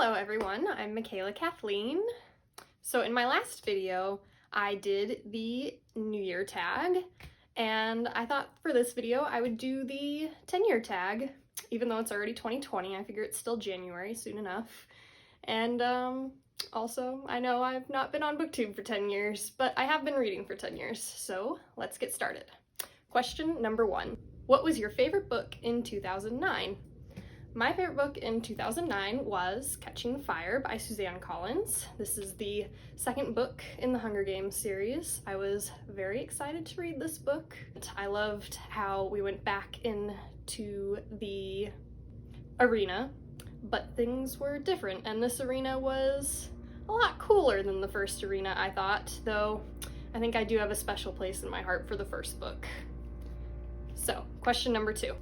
Hello everyone, I'm Michaela Kathleen. So in my last video, I did the New Year tag, and I thought for this video I would do the 10-year tag, even though it's already 2020. I figure it's still January soon enough. And also, I know I've not been on Booktube for 10 years, but I have been reading for 10 years, so let's get started. Question number 1. What was your favorite book in 2009? My favorite book in 2009 was Catching Fire by Suzanne Collins. This is the second book in the Hunger Games series. I was very excited to read this book. I loved how we went back into the arena, but things were different, and this arena was a lot cooler than the first arena, I thought, though I think I do have a special place in my heart for the first book. So, question number 2.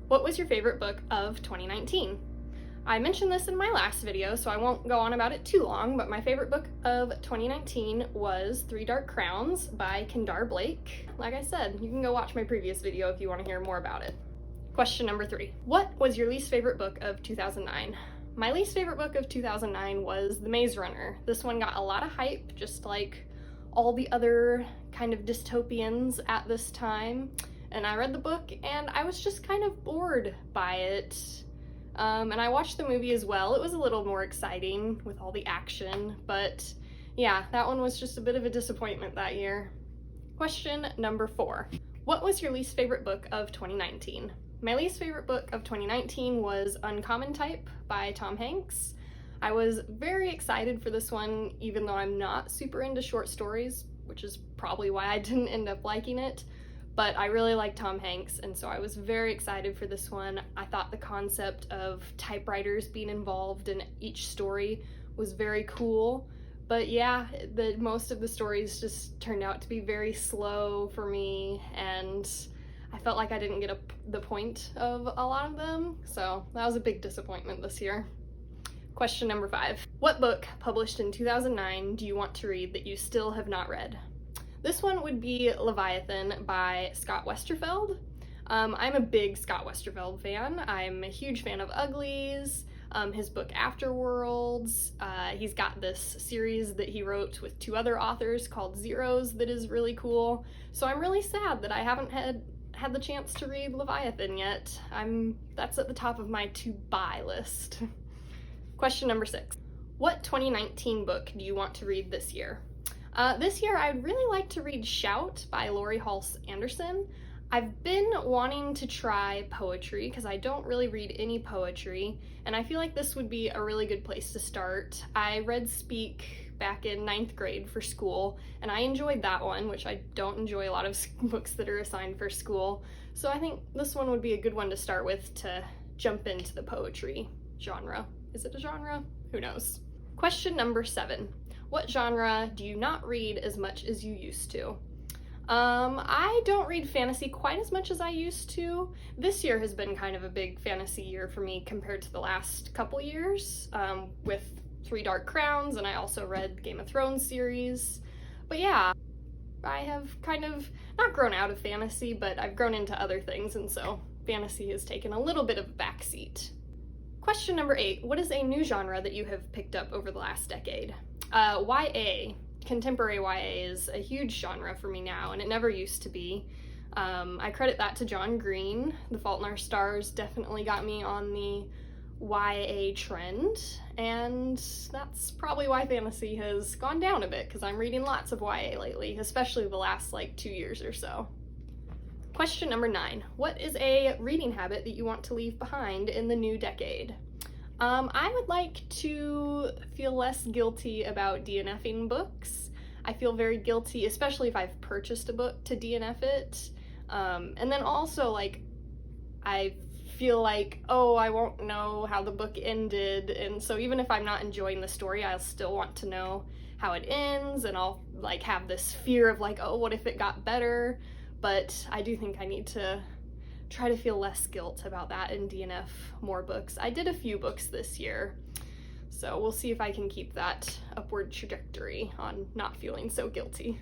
What was your favorite book of 2019? I mentioned this in my last video, so I won't go on about it too long, but my favorite book of 2019 was Three Dark Crowns by Kendare Blake. Like I said, you can go watch my previous video if you want to hear more about it. Question number 3. What was your least favorite book of 2009? My least favorite book of 2009 was The Maze Runner. This one got a lot of hype, just like all the other kind of dystopians at this time. And I read the book and I was just kind of bored by it. And I watched the movie as well. It was a little more exciting with all the action, but yeah, that one was just a bit of a disappointment that year. Question number 4. What was your least favorite book of 2019? My least favorite book of 2019 was Uncommon Type by Tom Hanks. I was very excited for this one, even though I'm not super into short stories, which is probably why I didn't end up liking it. But I really like Tom Hanks, and so I was very excited for this one. I thought the concept of typewriters being involved in each story was very cool. But yeah, most of the stories just turned out to be very slow for me, and I felt like I didn't get the point of a lot of them, so that was a big disappointment this year. Question number 5. What book published in 2009 do you want to read that you still have not read? This one would be Leviathan by Scott Westerfeld. I'm a big Scott Westerfeld fan. I'm a huge fan of Uglies, his book Afterworlds. He's got this series that he wrote with 2 other authors called Zeros that is really cool. So I'm really sad that I haven't had the chance to read Leviathan yet. That's at the top of my to-buy list. Question number 6. What 2019 book do you want to read this year? This year, I'd really like to read Shout by Laurie Halse Anderson. I've been wanting to try poetry because I don't really read any poetry, and I feel like this would be a really good place to start. I read Speak back in 9th grade for school, and I enjoyed that one, which I don't enjoy a lot of books that are assigned for school. So I think this one would be a good one to start with to jump into the poetry genre. Is it a genre? Who knows? Question number 7. What genre do you not read as much as you used to? I don't read fantasy quite as much as I used to. This year has been kind of a big fantasy year for me compared to the last couple years, with Three Dark Crowns, and I also read Game of Thrones series. But yeah, I have kind of not grown out of fantasy, but I've grown into other things, and so fantasy has taken a little bit of a backseat. Question number 8. What is a new genre that you have picked up over the last decade? YA, contemporary YA, is a huge genre for me now, and it never used to be. I credit that to John Green. The Fault in Our Stars definitely got me on the YA trend, and that's probably why fantasy has gone down a bit, because I'm reading lots of YA lately, especially the last 2 years or so. Question number 9. What is a reading habit that you want to leave behind in the new decade? I would like to feel less guilty about DNFing books. I feel very guilty, especially if I've purchased a book to DNF it. And then also, I feel like, oh, I won't know how the book ended, and so even if I'm not enjoying the story, I'll still want to know how it ends, and I'll have this fear of oh, what if it got better? But I do think I need to try to feel less guilt about that and DNF more books. I did a few books this year, so we'll see if I can keep that upward trajectory on not feeling so guilty.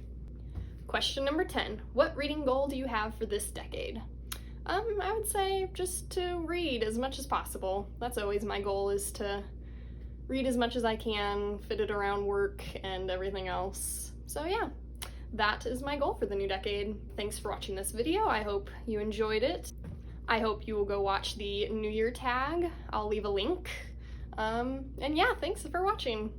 Question number 10. What reading goal do you have for this decade? I would say just to read as much as possible. That's always my goal, is to read as much as I can, fit it around work and everything else. So yeah, that is my goal for the new decade. Thanks for watching this video. I hope you enjoyed it. I hope you will go watch the New Year tag. I'll leave a link. And yeah, thanks for watching.